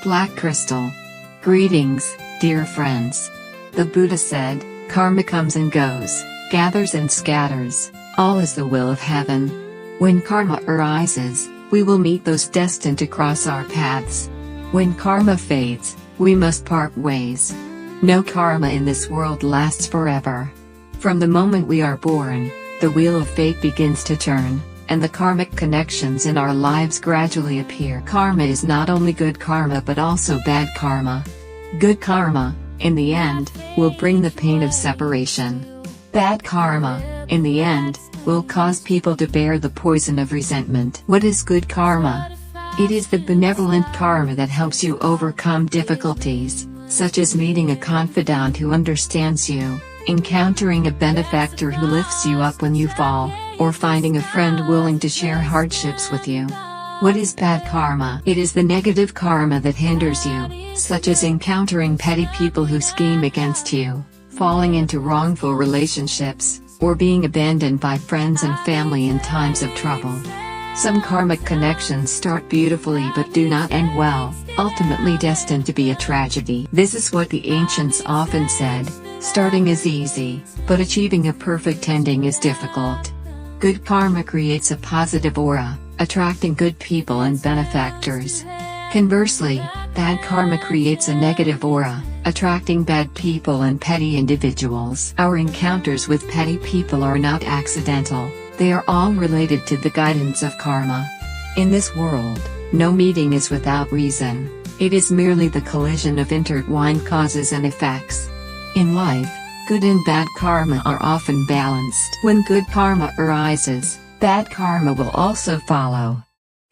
black crystal. Greetings, dear friends. The Buddha said, karma comes and goes, gathers and scatters, all is the will of heaven. When karma arises, we will meet those destined to cross our paths. When karma fades, we must part ways. No karma in this world lasts forever. From the moment we are born, the wheel of fate begins to turn, and the karmic connections in our lives gradually appear. Karma is not only good karma but also bad karma. Good karma, in the end, will bring the pain of separation. Bad karma, in the end, will cause people to bear the poison of resentment. What is good karma? It is the benevolent karma that helps you overcome difficulties, such as meeting a confidant who understands you, encountering a benefactor who lifts you up when you fall, or finding a friend willing to share hardships with you. What is bad karma? It is the negative karma that hinders you, such as encountering petty people who scheme against you, falling into wrongful relationships, or being abandoned by friends and family in times of trouble. Some karmic connections start beautifully but do not end well, ultimately destined to be a tragedy. This is what the ancients often said, starting is easy, but achieving a perfect ending is difficult. Good karma creates a positive aura, attracting good people and benefactors. Conversely, bad karma creates a negative aura, attracting bad people and petty individuals. Our encounters with petty people are not accidental, they are all related to the guidance of karma. In this world, no meeting is without reason, it is merely the collision of intertwined causes and effects. In life, good and bad karma are often balanced. When good karma arises, bad karma will also follow.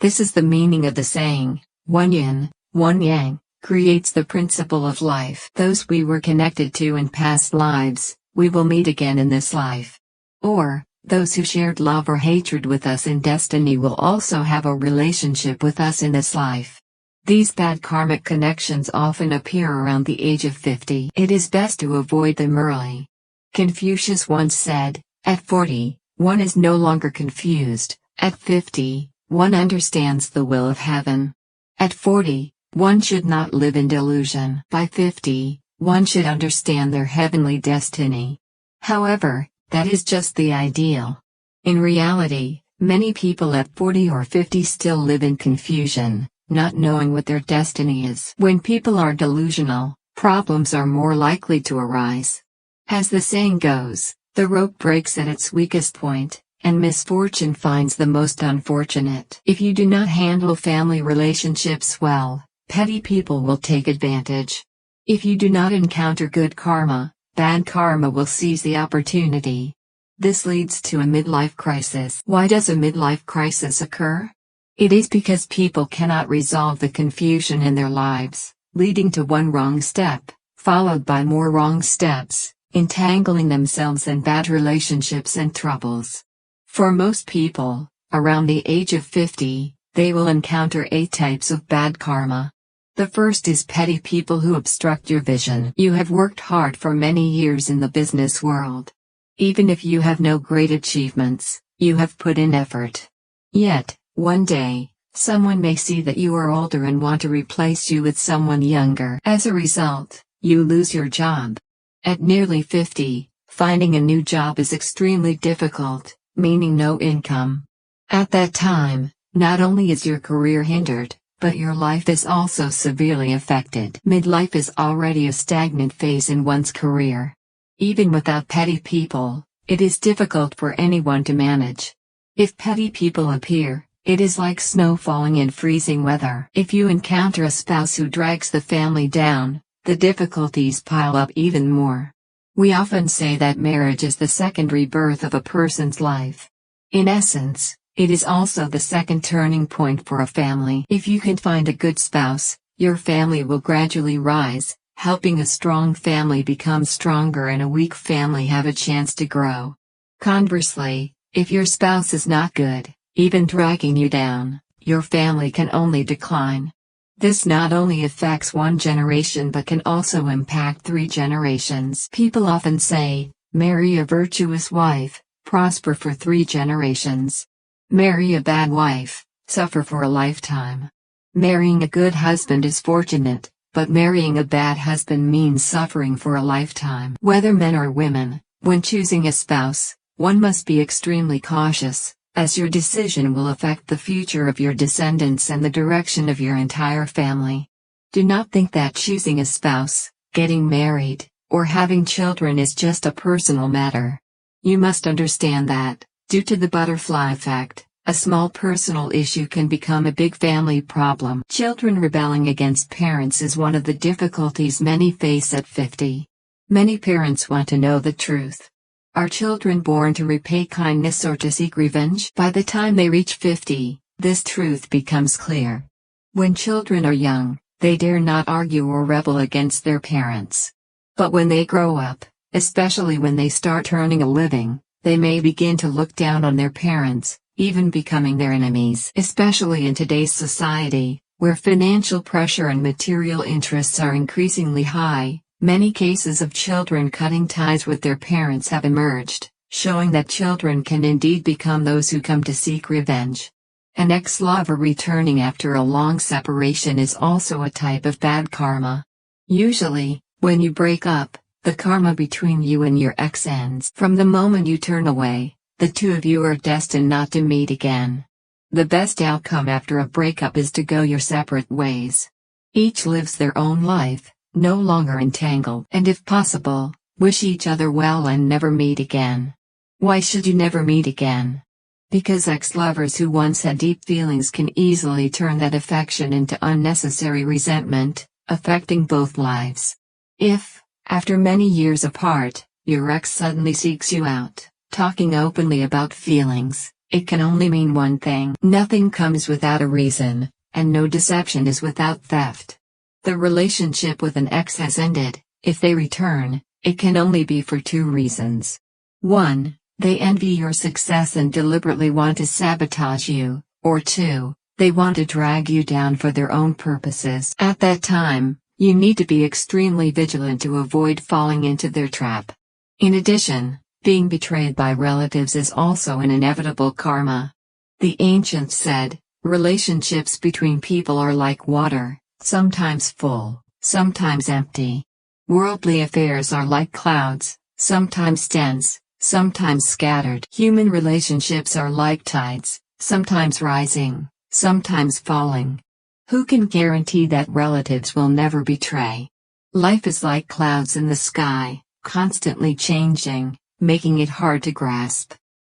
This is the meaning of the saying, one yin, one yang, creates the principle of life. Those we were connected to in past lives, we will meet again in this life. Or, those who shared love or hatred with us in destiny will also have a relationship with us in this life. These bad karmic connections often appear around the age of 50. It is best to avoid them early. Confucius once said, at 40, one is no longer confused, at 50, one understands the will of heaven. At 40, one should not live in delusion. By 50, one should understand their heavenly destiny. However, that is just the ideal. In reality, many people at 40 or 50 still live in confusion, not knowing what their destiny is. When people are delusional, problems are more likely to arise. As the saying goes, the rope breaks at its weakest point, and misfortune finds the most unfortunate. If you do not handle family relationships well, petty people will take advantage. If you do not encounter good karma, bad karma will seize the opportunity. This leads to a midlife crisis. Why does a midlife crisis occur? It is because people cannot resolve the confusion in their lives, leading to one wrong step, followed by more wrong steps, entangling themselves in bad relationships and troubles. For most people, around the age of 50, they will encounter 8 types of bad karma. The first is petty people who obstruct your vision. You have worked hard for many years in the business world. Even if you have no great achievements, you have put in effort. Yet, one day, someone may see that you are older and want to replace you with someone younger. As a result, you lose your job. At nearly 50, finding a new job is extremely difficult, meaning no income. At that time, not only is your career hindered, but your life is also severely affected. Midlife is already a stagnant phase in one's career. Even without petty people, it is difficult for anyone to manage. If petty people appear, it is like snow falling in freezing weather. If you encounter a spouse who drags the family down, the difficulties pile up even more. We often say that marriage is the second rebirth of a person's life. In essence, it is also the second turning point for a family. If you can find a good spouse, your family will gradually rise, helping a strong family become stronger and a weak family have a chance to grow. Conversely, if your spouse is not good, even dragging you down, your family can only decline. This not only affects one generation but can also impact 3 generations. People often say, marry a virtuous wife, prosper for 3 generations. Marry a bad wife, suffer for a lifetime. Marrying a good husband is fortunate, but marrying a bad husband means suffering for a lifetime. Whether men or women, when choosing a spouse, one must be extremely cautious, as your decision will affect the future of your descendants and the direction of your entire family. Do not think that choosing a spouse, getting married, or having children is just a personal matter. You must understand that, due to the butterfly effect, a small personal issue can become a big family problem. Children rebelling against parents is one of the difficulties many face at 50. Many parents want to know the truth. Are children born to repay kindness or to seek revenge? By the time they reach 50, this truth becomes clear. When children are young, they dare not argue or rebel against their parents. But when they grow up, especially when they start earning a living, they may begin to look down on their parents, even becoming their enemies. Especially in today's society, where financial pressure and material interests are increasingly high, many cases of children cutting ties with their parents have emerged, showing that children can indeed become those who come to seek revenge. An ex-lover returning after a long separation is also a type of bad karma. Usually, when you break up, the karma between you and your ex ends. From the moment you turn away, the two of you are destined not to meet again. The best outcome after a breakup is to go your separate ways. Each lives their own life, no longer entangled, and if possible, wish each other well and never meet again. Why should you never meet again? Because ex-lovers who once had deep feelings can easily turn that affection into unnecessary resentment, affecting both lives. If, after many years apart, your ex suddenly seeks you out, talking openly about feelings, it can only mean one thing. Nothing comes without a reason, and no deception is without theft. The relationship with an ex has ended. If they return, it can only be for two reasons. 1. They envy your success and deliberately want to sabotage you, or 2. They want to drag you down for their own purposes. At that time, you need to be extremely vigilant to avoid falling into their trap. In addition, being betrayed by relatives is also an inevitable karma. The ancients said, relationships between people are like water, sometimes full, sometimes empty. Worldly affairs are like clouds, sometimes dense, sometimes scattered. Human relationships are like tides, sometimes rising, sometimes falling. Who can guarantee that relatives will never betray? Life is like clouds in the sky, constantly changing, making it hard to grasp.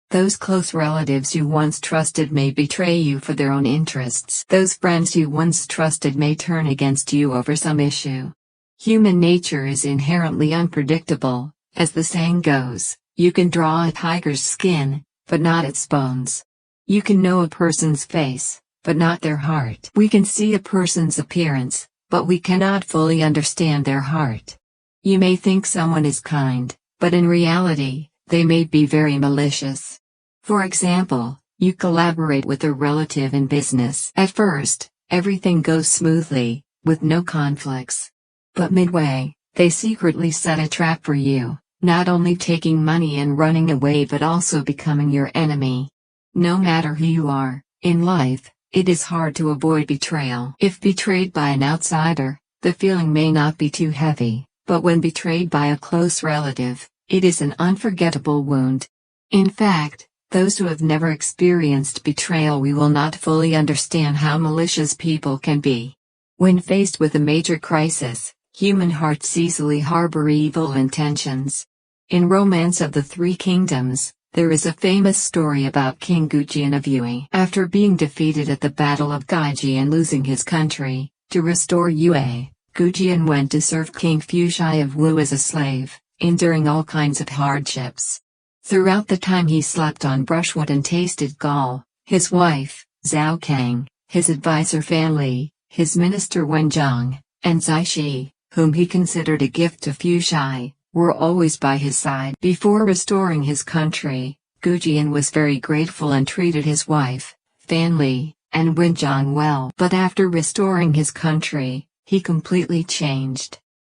Those close relatives you once trusted may betray you for their own interests. Those friends you once trusted may turn against you over some issue. Human nature is inherently unpredictable, as the saying goes, you can draw a tiger's skin, but not its bones. You can know a person's face, but not their heart. We can see a person's appearance, but we cannot fully understand their heart. You may think someone is kind, but in reality, they may be very malicious. For example, you collaborate with a relative in business. At first, everything goes smoothly, with no conflicts. But midway, they secretly set a trap for you, not only taking money and running away but also becoming your enemy. No matter who you are, in life, it is hard to avoid betrayal. If betrayed by an outsider, the feeling may not be too heavy, but when betrayed by a close relative, it is an unforgettable wound. In fact, those who have never experienced betrayal will not fully understand how malicious people can be. When faced with a major crisis, human hearts easily harbor evil intentions. In Romance of the Three Kingdoms, there is a famous story about King Gujian of Yue. After being defeated at the Battle of Gaiji and losing his country, to restore Yue, Gujian went to serve King Fushai of Wu as a slave, enduring all kinds of hardships. Throughout the time he slept on brushwood and tasted gall, his wife, Zhao Kang, his advisor Fan Li, his minister Wenjiang, and Zai Shi, whom he considered a gift to Fushai, were always by his side. Before restoring his country, Gujian was very grateful and treated his wife, Fan Li, and Wenjiang well. But after restoring his country, he completely changed.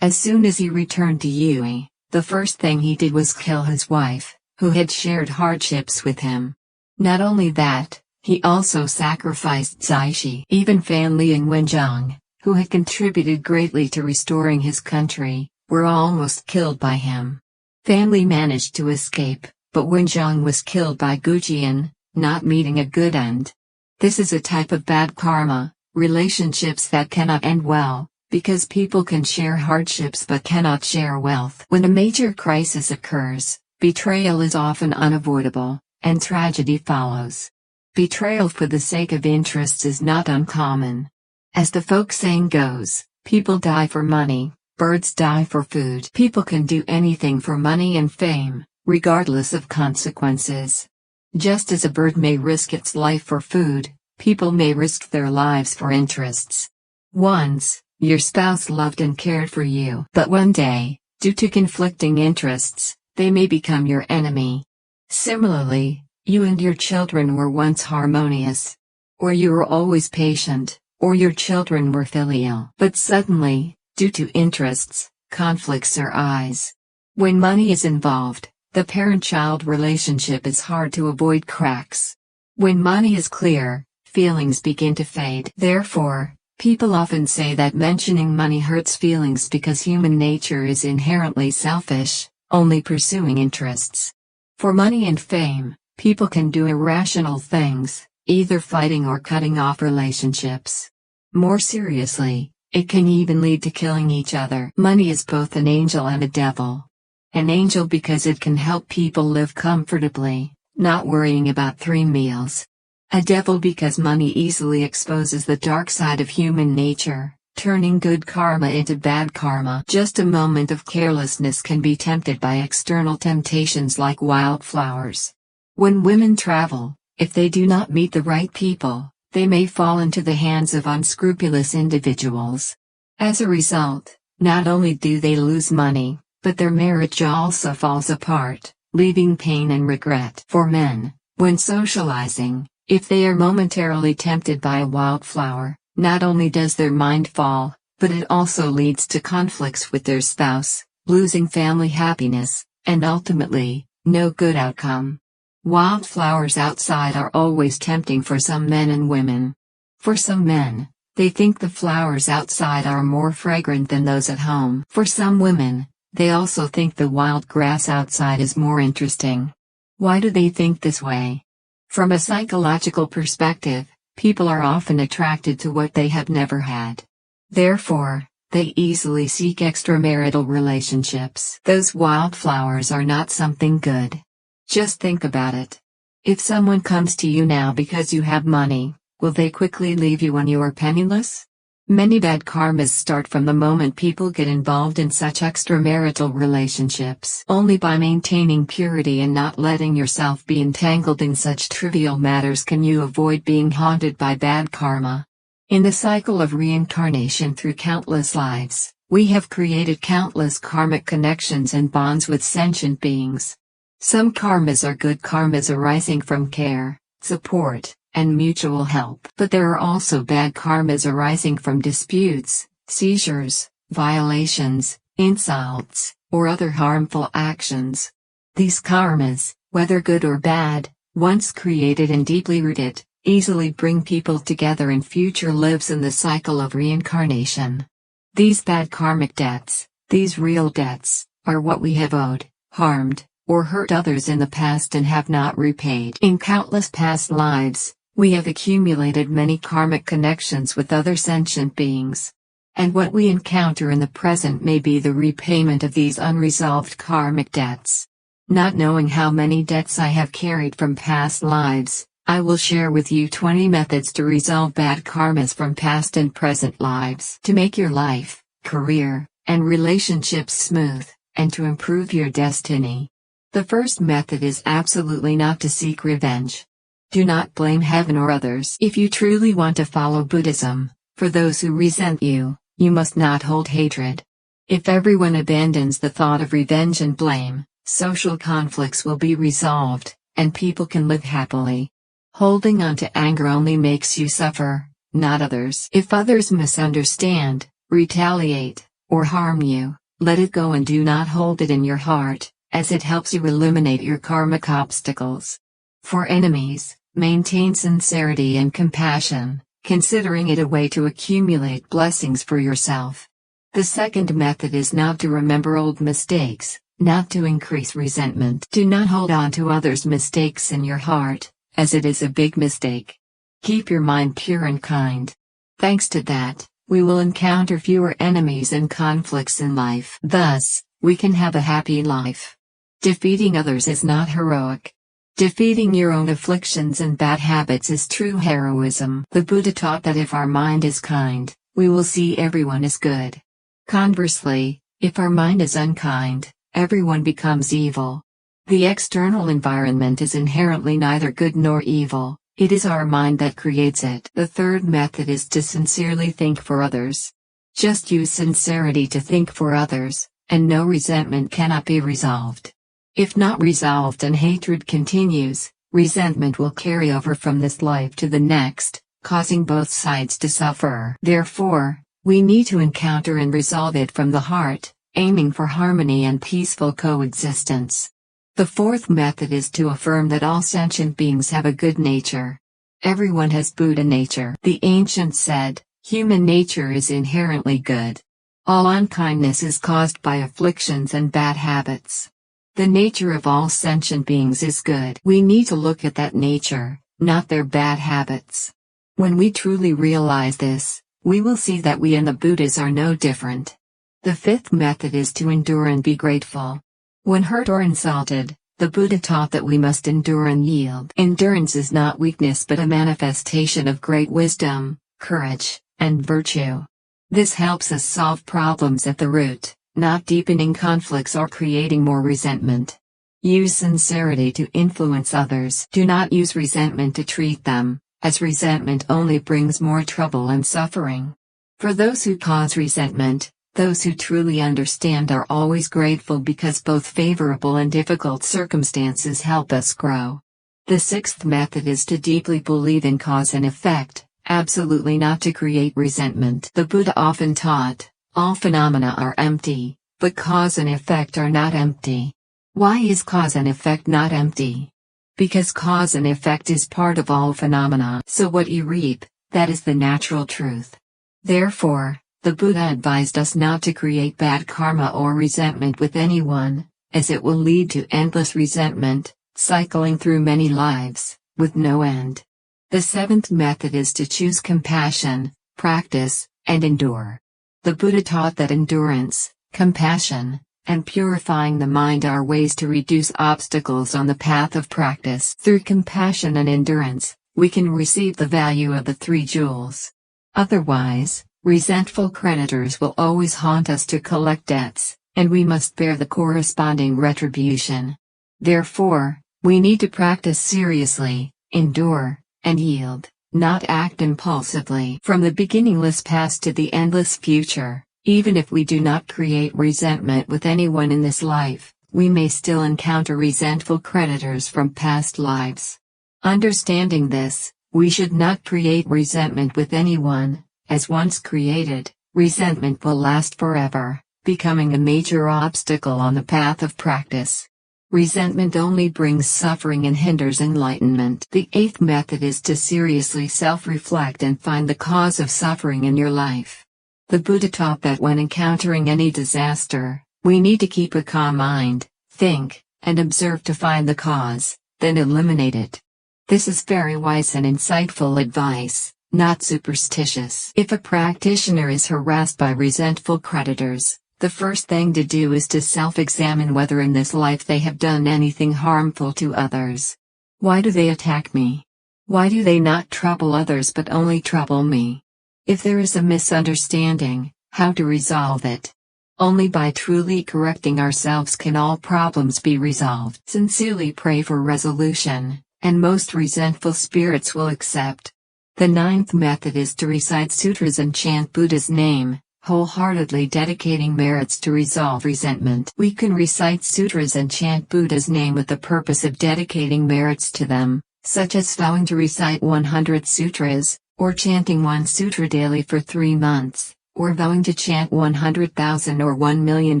As soon as he returned to Yue, the first thing he did was kill his wife, who had shared hardships with him. Not only that, He also sacrificed Zaishi. Even Fan Li and Wenjiang, who had contributed greatly to restoring his country, were almost killed by him. Fan Li managed to escape, but Wenjiang was killed by Gujian, not meeting a good end. This is a type of bad karma, relationships that cannot end well, because people can share hardships but cannot share wealth. When a major crisis occurs, betrayal is often unavoidable, and tragedy follows. Betrayal for the sake of interests is not uncommon. As the folk saying goes, people die for money, birds die for food. People can do anything for money and fame, regardless of consequences. Just as a bird may risk its life for food, people may risk their lives for interests. Once, your spouse loved and cared for you, but one day, due to conflicting interests, they may become your enemy. Similarly, you and your children were once harmonious. Or you were always patient, or your children were filial. But suddenly, due to interests, conflicts arise. When money is involved, the parent-child relationship is hard to avoid cracks. When money is clear, feelings begin to fade. Therefore, people often say that mentioning money hurts feelings because human nature is inherently selfish, only pursuing interests. For money and fame, people can do irrational things, either fighting or cutting off relationships. More seriously, it can even lead to killing each other. Money is both an angel and a devil. An angel because it can help people live comfortably, not worrying about 3 meals. A devil because money easily exposes the dark side of human nature, turning good karma into bad karma. Just a moment of carelessness can be tempted by external temptations like wildflowers. When women travel, if they do not meet the right people, they may fall into the hands of unscrupulous individuals. As a result, not only do they lose money, but their marriage also falls apart, leaving pain and regret. For men, when socializing, if they are momentarily tempted by a wildflower, not only does their mind fall, but it also leads to conflicts with their spouse, losing family happiness, and ultimately, no good outcome. Wildflowers outside are always tempting for some men and women. For some men, they think the flowers outside are more fragrant than those at home. For some women, they also think the wild grass outside is more interesting. Why do they think this way? From a psychological perspective, people are often attracted to what they have never had. Therefore, they easily seek extramarital relationships. Those wildflowers are not something good. Just think about it. If someone comes to you now because you have money, will they quickly leave you when you are penniless? Many bad karmas start from the moment people get involved in such extramarital relationships. Only by maintaining purity and not letting yourself be entangled in such trivial matters can you avoid being haunted by bad karma. In the cycle of reincarnation through countless lives, we have created countless karmic connections and bonds with sentient beings. Some karmas are good karmas arising from care, support, and mutual help. But there are also bad karmas arising from disputes, seizures, violations, insults, or other harmful actions. These karmas, whether good or bad, once created and deeply rooted, easily bring people together in future lives in the cycle of reincarnation. These bad karmic debts, these real debts, are what we have owed, harmed, or hurt others in the past and have not repaid. In countless past lives, we have accumulated many karmic connections with other sentient beings. And what we encounter in the present may be the repayment of these unresolved karmic debts. Not knowing how many debts I have carried from past lives, I will share with you 20 methods to resolve bad karmas from past and present lives. To make your life, career, and relationships smooth, and to improve your destiny. The first method is absolutely not to seek revenge. Do not blame heaven or others. If you truly want to follow Buddhism, for those who resent you, you must not hold hatred. If everyone abandons the thought of revenge and blame, social conflicts will be resolved, and people can live happily. Holding on to anger only makes you suffer, not others. If others misunderstand, retaliate, or harm you, let it go and do not hold it in your heart, as it helps you eliminate your karmic obstacles. For enemies, Maintain sincerity and compassion, considering it a way to accumulate blessings for yourself. The second method is not to remember old mistakes, not to increase resentment. Do not hold on to others' mistakes in your heart, as it is a big mistake. Keep your mind pure and kind. Thanks to that, we will encounter fewer enemies and conflicts in life. Thus, we can have a happy life. Defeating others is not heroic. Defeating your own afflictions and bad habits is true heroism. The Buddha taught that if our mind is kind, we will see everyone as good. Conversely, if our mind is unkind, everyone becomes evil. The external environment is inherently neither good nor evil, it is our mind that creates it. The third method is to sincerely think for others. Just use sincerity to think for others, and no resentment cannot be resolved. If not resolved and hatred continues, resentment will carry over from this life to the next, causing both sides to suffer. Therefore, we need to encounter and resolve it from the heart, aiming for harmony and peaceful coexistence. The fourth method is to affirm that all sentient beings have a good nature. Everyone has Buddha nature. The ancients said, human nature is inherently good. All unkindness is caused by afflictions and bad habits. The nature of all sentient beings is good. We need to look at that nature, not their bad habits. When we truly realize this, we will see that we and the Buddhas are no different. The fifth method is to endure and be grateful. When hurt or insulted, the Buddha taught that we must endure and yield. Endurance is not weakness but a manifestation of great wisdom, courage, and virtue. This helps us solve problems at the root, not deepening conflicts or creating more resentment. Use sincerity to influence others. Do not use resentment to treat them, as resentment only brings more trouble and suffering. For those who cause resentment, those who truly understand are always grateful because both favorable and difficult circumstances help us grow. The sixth method is to deeply believe in cause and effect, absolutely not to create resentment. The Buddha often taught, all phenomena are empty, but cause and effect are not empty. Why is cause and effect not empty? Because cause and effect is part of all phenomena. So what you reap, that is the natural truth. Therefore, the Buddha advised us not to create bad karma or resentment with anyone, as it will lead to endless resentment, cycling through many lives, with no end. The seventh method is to choose compassion, practice, and endure. The Buddha taught that endurance, compassion, and purifying the mind are ways to reduce obstacles on the path of practice. Through compassion and endurance, we can receive the value of the three jewels. Otherwise, resentful creditors will always haunt us to collect debts, and we must bear the corresponding retribution. Therefore, we need to practice seriously, endure, and yield, not act impulsively. From the beginningless past to the endless future, even if we do not create resentment with anyone in this life, we may still encounter resentful creditors from past lives. Understanding this, we should not create resentment with anyone, as once created, resentment will last forever, becoming a major obstacle on the path of practice. Resentment only brings suffering and hinders enlightenment. The eighth method is to seriously self-reflect and find the cause of suffering in your life. The Buddha taught that when encountering any disaster, we need to keep a calm mind, think, and observe to find the cause, then eliminate it. This is very wise and insightful advice, not superstitious. If a practitioner is harassed by resentful creditors, the first thing to do is to self-examine whether in this life they have done anything harmful to others. Why do they attack me? Why do they not trouble others but only trouble me? If there is a misunderstanding, how to resolve it? Only by truly correcting ourselves can all problems be resolved. Sincerely pray for resolution, and most resentful spirits will accept. The ninth method is to recite sutras and chant Buddha's name, wholeheartedly dedicating merits to resolve resentment. We can recite sutras and chant Buddha's name with the purpose of dedicating merits to them, such as vowing to recite 100 sutras, or chanting one sutra daily for 3 months, or vowing to chant 100,000 or 1 million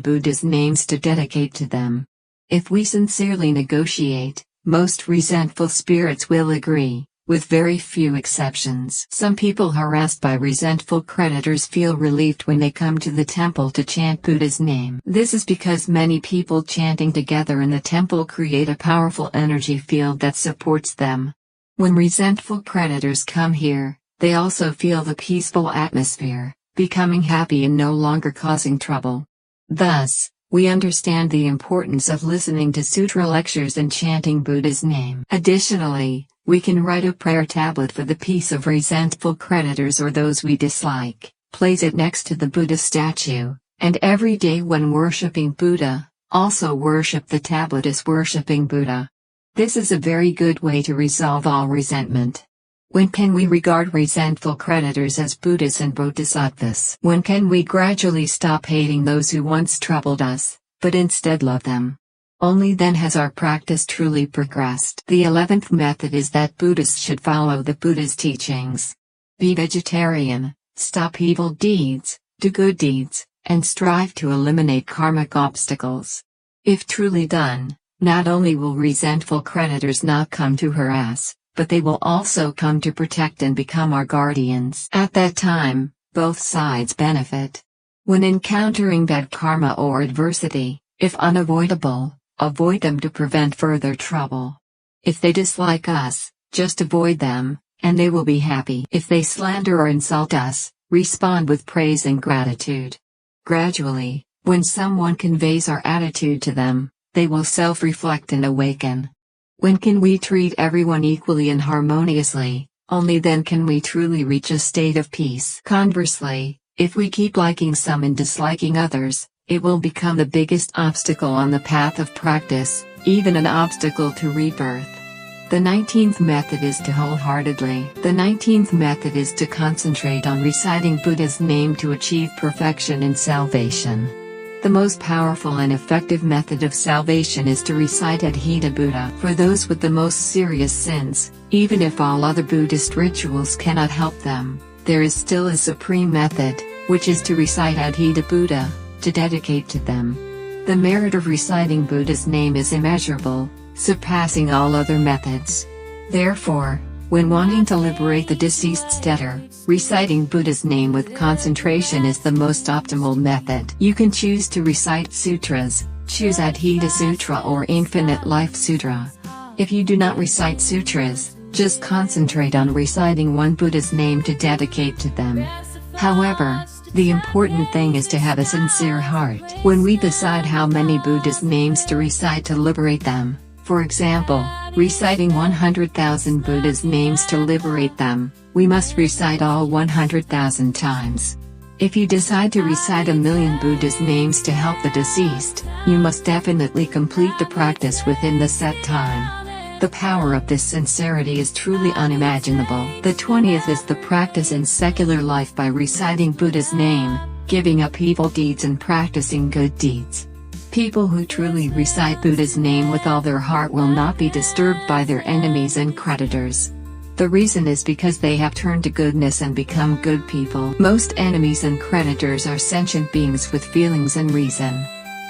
Buddha's names to dedicate to them. If we sincerely negotiate, Most resentful spirits will agree, with very few exceptions. Some people harassed by resentful creditors feel relieved when they come to the temple to chant Buddha's name. This is because many people chanting together in the temple create a powerful energy field that supports them. When resentful creditors come here, they also feel the peaceful atmosphere, becoming happy and no longer causing trouble. Thus, we understand the importance of listening to sutra lectures and chanting Buddha's name. Additionally, we can write a prayer tablet for the peace of resentful creditors or those we dislike, place it next to the Buddha statue, and every day when worshipping Buddha, also worship the tablet as worshipping Buddha. This is a very good way to resolve all resentment. When can we regard resentful creditors as Buddhas and Bodhisattvas? When can we gradually stop hating those who once troubled us, but instead love them? Only then has our practice truly progressed. The 11th method is that Buddhists should follow the Buddha's teachings. Be vegetarian, stop evil deeds, do good deeds, and strive to eliminate karmic obstacles. If truly done, not only will resentful creditors not come to harass, but they will also come to protect and become our guardians. At that time, both sides benefit. When encountering bad karma or adversity, if unavoidable, avoid them to prevent further trouble. If they dislike us, just avoid them, and they will be happy. If they slander or insult us, respond with praise and gratitude. Gradually, when someone conveys our attitude to them, they will self-reflect and awaken. When can we treat everyone equally and harmoniously? Only then can we truly reach a state of peace. Conversely, if we keep liking some and disliking others, it will become the biggest obstacle on the path of practice, even an obstacle to rebirth. The 19th method is to wholeheartedly. The 19th method is to concentrate on reciting Buddha's name to achieve perfection and salvation. The most powerful and effective method of salvation is to recite Adhita Buddha. For those with the most serious sins, even if all other Buddhist rituals cannot help them, there is still a supreme method, which is to recite Adhita Buddha, to dedicate to them. The merit of reciting Buddha's name is immeasurable, surpassing all other methods. Therefore, when wanting to liberate the deceased debtor, reciting Buddha's name with concentration is the most optimal method. You can choose to recite sutras, choose Adhita Sutra or Infinite Life Sutra. If you do not recite sutras, just concentrate on reciting one Buddha's name to dedicate to them. However, the important thing is to have a sincere heart. When we decide how many Buddha's names to recite to liberate them, for example, reciting 100,000 Buddha's names to liberate them, we must recite all 100,000 times. If you decide to recite 1,000,000 Buddha's names to help the deceased, you must definitely complete the practice within the set time. The power of this sincerity is truly unimaginable. The 20th is the practice in secular life by reciting Buddha's name, giving up evil deeds and practicing good deeds. People who truly recite Buddha's name with all their heart will not be disturbed by their enemies and creditors. The reason is because they have turned to goodness and become good people. Most enemies and creditors are sentient beings with feelings and reason.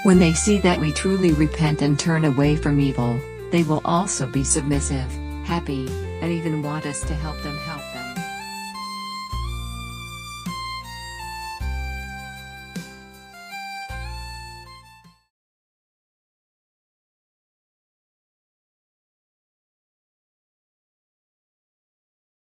When they see that we truly repent and turn away from evil, they will also be submissive, happy, and even want us to help them help them.